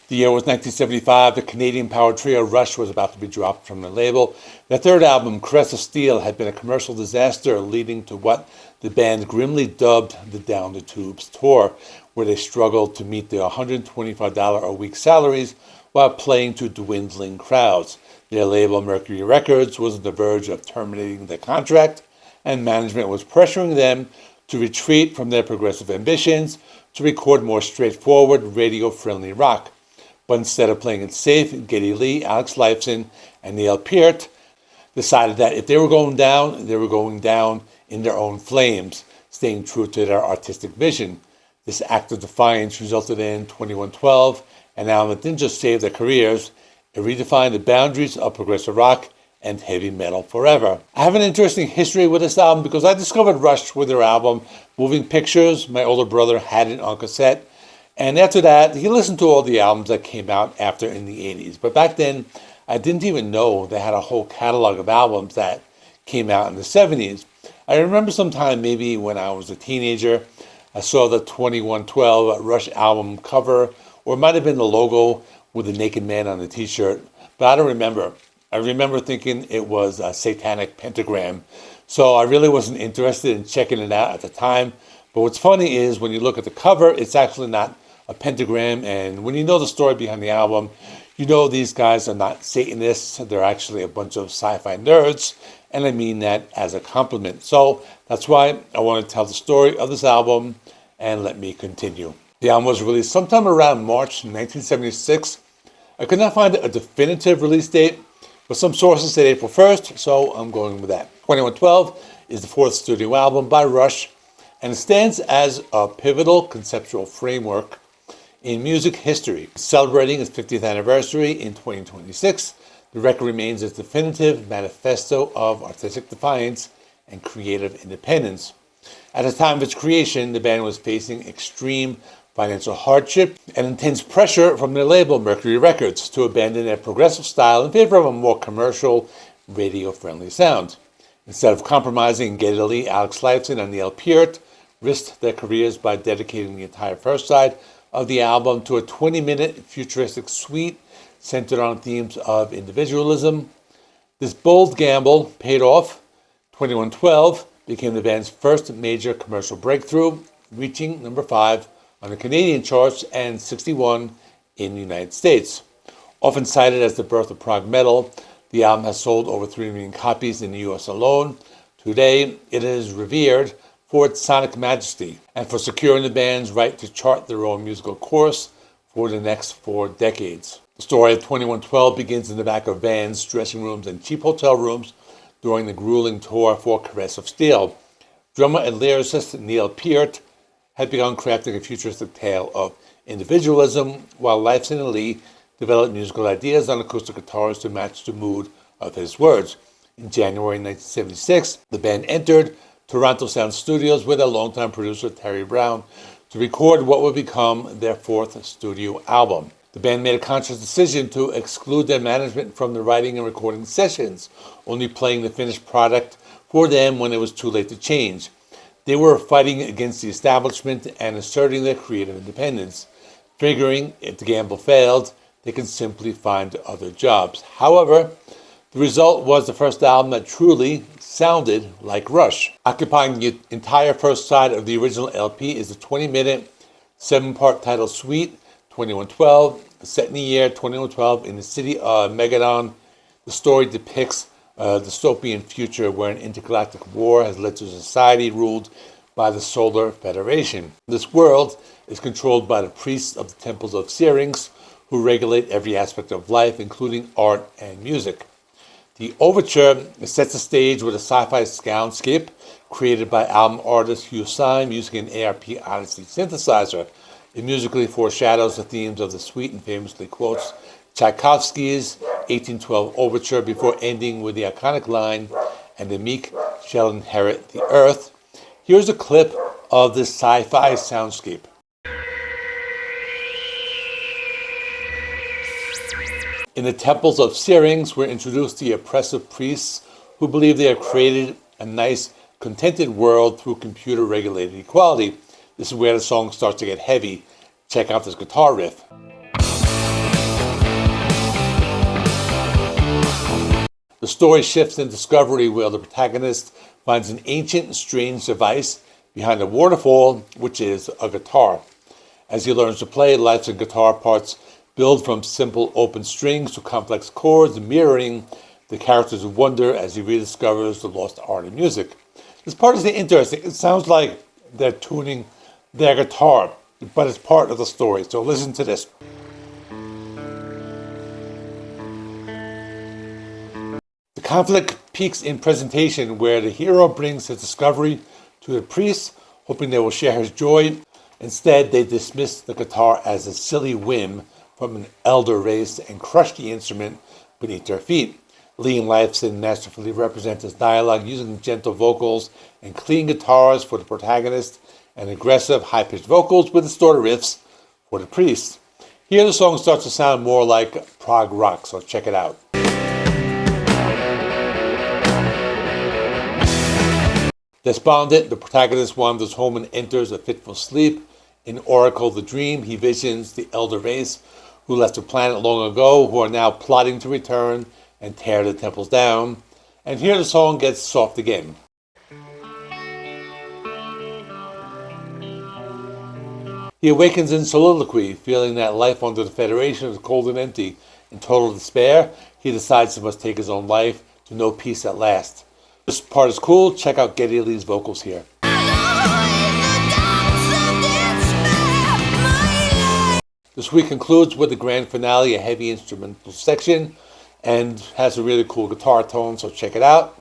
The year was 1975. The Canadian power trio Rush was about to be dropped from the label. Their third album, Caress of Steel, had been a commercial disaster, leading to what the band grimly dubbed the Down the Tubes tour, where they struggled to meet their $125 a week salaries while playing to dwindling crowds. Their label, Mercury Records, was on the verge of terminating their contract, and management was pressuring them to retreat from their progressive ambitions to record more straightforward, radio-friendly rock. But instead of playing it safe, Geddy Lee, Lifeson, and Neil Peart decided that if they were going down in their own flames, staying true to their artistic vision. This act of defiance resulted in 2112, an album that didn't just save their careers, it redefined the boundaries of progressive rock and heavy metal forever. I have an interesting history with this album because I discovered Rush with their album Moving Pictures. My older brother had it on cassette. And after that, he listened to all the albums that came out after in the 80s. But back then, I didn't even know they had a whole catalog of albums that came out in the 70s. I remember sometime maybe when I was a teenager, I saw the 2112 Rush album cover, or it might have been the logo with a naked man on the t-shirt, but I don't remember. I remember thinking it was a satanic pentagram, so I really wasn't interested in checking it out at the time. But what's funny is when you look at the cover, it's actually not a pentagram, and when you know the story behind the album, you know these guys are not Satanists. They're actually a bunch of sci-fi nerds, and I mean that as a compliment. So that's why I want to tell the story of this album, and let me continue. The album was released sometime around March 1976. I could not find a definitive release date, but some sources said April 1st, so I'm going with that. 2112 is the fourth studio album by Rush, and it stands as a pivotal conceptual framework in music history. Celebrating its 50th anniversary in 2026, the record remains its definitive manifesto of artistic defiance and creative independence. At the time of its creation, the band was facing extreme financial hardship and intense pressure from their label, Mercury Records, to abandon their progressive style in favor of a more commercial, radio-friendly sound. Instead of compromising, Geddy Lee, Lifeson, and Neil Peart risked their careers by dedicating the entire first side of the album to a 20-minute futuristic suite centered on themes of individualism. This bold gamble paid off. 2112 became the band's first major commercial breakthrough, reaching number 5 on the Canadian charts and 61 in the United States. Often cited as the birth of prog metal, the album has sold over 3 million copies in the US alone. Today, it is revered for its sonic majesty and for securing the band's right to chart their own musical course for the next 4 decades. The story of 2112 begins in the back of vans, dressing rooms, and cheap hotel rooms during the grueling tour for Caress of Steel. Drummer and lyricist Neil Peart had begun crafting a futuristic tale of individualism, while Lifeson and Lee developed musical ideas on acoustic guitars to match the mood of his words. In January 1976, the band entered Toronto Sound Studios with their longtime producer Terry Brown to record what would become their 4th studio album. The band made a conscious decision to exclude their management from the writing and recording sessions, only playing the finished product for them when it was too late to change. They were fighting against the establishment and asserting their creative independence, figuring if the gamble failed, they could simply find other jobs. However, the result was the first album that truly sounded like Rush. Occupying the entire first side of the original LP is a 20-minute, 7-part title suite, 2112, set in the year 2112 in the city of Megadon. The story depicts a dystopian future where an intergalactic war has led to a society ruled by the Solar Federation. This world is controlled by the priests of the temples of Syrinx, who regulate every aspect of life, including art and music. The overture sets the stage with a sci-fi soundscape created by album artist Hugh Syme using an ARP Odyssey synthesizer. It musically foreshadows the themes of the suite and famously quotes Tchaikovsky's 1812 overture before ending with the iconic line, "And the meek shall inherit the earth." Here's a clip of this sci-fi soundscape. In the temples of Syrinx, we're introduced to the oppressive priests who believe they have created a nice, contented world through computer-regulated equality. This is where the song starts to get heavy. Check out this guitar riff. story shifts in Discovery, where the protagonist finds an ancient and strange device behind a waterfall, which is a guitar. As he learns to play, Lifeson guitar parts build from simple open strings to complex chords, mirroring the character's wonder as he rediscovers the lost art of music. This part is interesting. It sounds like they're tuning their guitar, but it's part of the story. So listen to this. The conflict peaks in presentation, where the hero brings his discovery to the priest, hoping they will share his joy. Instead, they dismiss the guitar as a silly whim from an elder race and crush the instrument beneath their feet. Lee and Lifeson masterfully represent this dialogue using gentle vocals and clean guitars for the protagonist and aggressive, high-pitched vocals with distorted riffs for the priest. Here the song starts to sound more like prog rock, so check it out. Despondent, the protagonist wanders home and enters a fitful sleep. In Oracle the Dream, he visions the elder race who left the planet long ago, who are now plotting to return and tear the temples down. And here the song gets soft again. He awakens in soliloquy, feeling that life under the Federation is cold and empty. In total despair, he decides he must take his own life to know peace at last. This part is cool. Check out Geddy Lee's vocals here. The suite concludes with the grand finale, a heavy instrumental section, and has a really cool guitar tone, so check it out.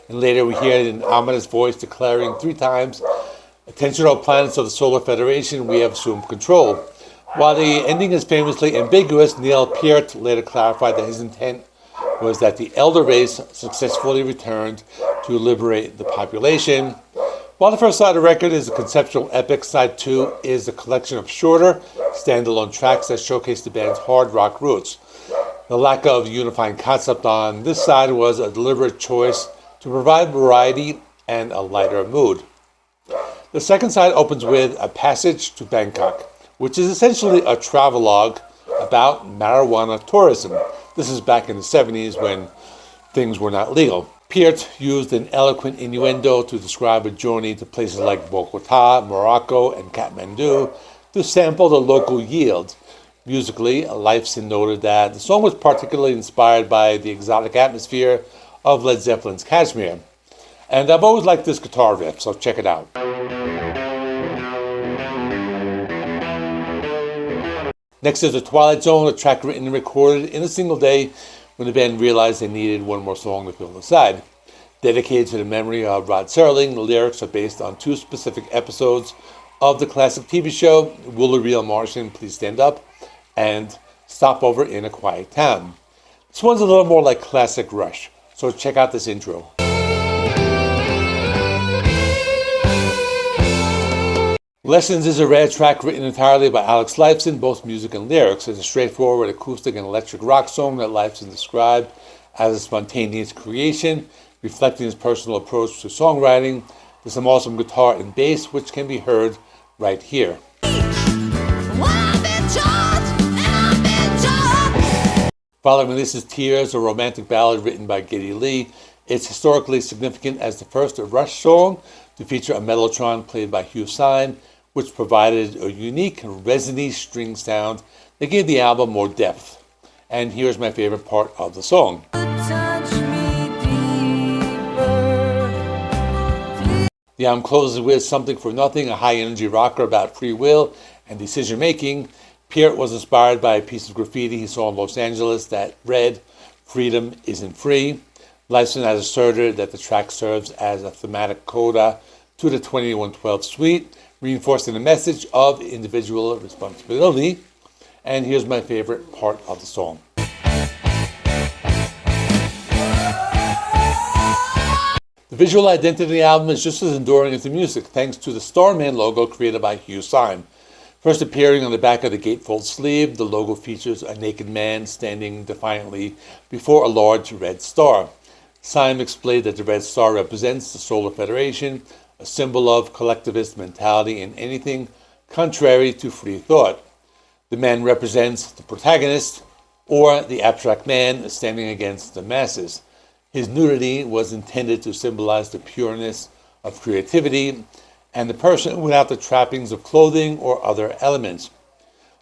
And later we hear an ominous voice declaring 3 times, "Attention all planets of the Solar Federation, we have assumed control." While the ending is famously ambiguous, Neil Peart later clarified that his intent was that the elder race successfully returned to liberate the population. While the first side of the record is a conceptual epic, side 2 is a collection of shorter, standalone tracks that showcase the band's hard rock roots. The lack of unifying concept on this side was a deliberate choice to provide variety and a lighter mood. The second side opens with A Passage to Bangkok, which is essentially a travelogue about marijuana tourism. This is back in the 70s when things were not legal. Peart used an eloquent innuendo to describe a journey to places like Bogota, Morocco, and Kathmandu to sample the local yield. Musically, Lifeson noted that the song was particularly inspired by the exotic atmosphere of Led Zeppelin's Kashmir. And I've always liked this guitar riff, so check it out. Next is The Twilight Zone, a track written and recorded in a single day when the band realized they needed one more song to fill the side. Dedicated to the memory of Rod Serling, the lyrics are based on 2 specific episodes of the classic TV show, Will a Real Martian Please Stand Up, and Stopover in a Quiet Town. This one's a little more like classic Rush, so check out this intro. Lessons is a rare track written entirely by Alex Lifeson, both music and lyrics. It's a straightforward acoustic and electric rock song that Lifeson described as a spontaneous creation, reflecting his personal approach to songwriting. There's some awesome guitar and bass, which can be heard right here. Following this is Tears, a romantic ballad written by Geddy Lee. It's historically significant as the first Rush song to feature a mellotron played by Hugh Syme, which provided a unique, resiny string sound that gave the album more depth. And here's my favorite part of the song. The album closes with Something for Nothing, a high-energy rocker about free will and decision-making. Peart was inspired by a piece of graffiti he saw in Los Angeles that read, "Freedom isn't free." Lifeson has asserted that the track serves as a thematic coda to the 2112 suite, reinforcing the message of individual responsibility. And here's my favorite part of the song. The visual identity of the album is just as enduring as the music, thanks to the Starman logo created by Hugh Syme. First appearing on the back of the gatefold sleeve, the logo features a naked man standing defiantly before a large red star. Syme explained that the red star represents the Solar Federation, a symbol of collectivist mentality and anything contrary to free thought. The man represents the protagonist, or the abstract man standing against the masses. His nudity was intended to symbolize the pureness of creativity and the person without the trappings of clothing or other elements.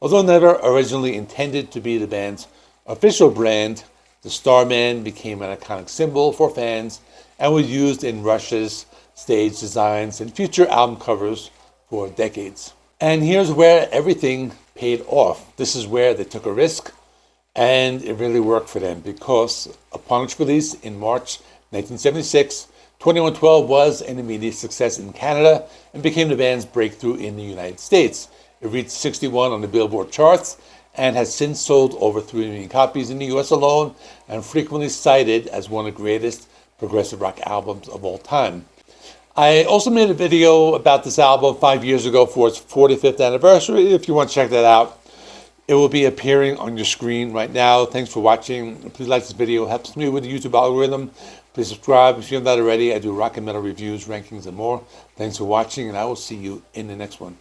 Although never originally intended to be the band's official brand, the Starman became an iconic symbol for fans and was used in Rush's stage designs and future album covers for decades. And here's where everything paid off. This is where they took a risk, and it really worked for them, because upon its release in March 1976, 2112 was an immediate success in Canada and became the band's breakthrough in the United States. It reached 61 on the Billboard charts and has since sold over 3 million copies in the US alone, and frequently cited as one of the greatest progressive rock albums of all time. I also made a video about this album 5 years ago for its 45th anniversary. If you want to check that out, it will be appearing on your screen right now. Thanks for watching. Please like this video. It helps me with the YouTube algorithm. Please subscribe if you're not already. I do rock and metal reviews, rankings, and more. Thanks for watching, and I will see you in the next one.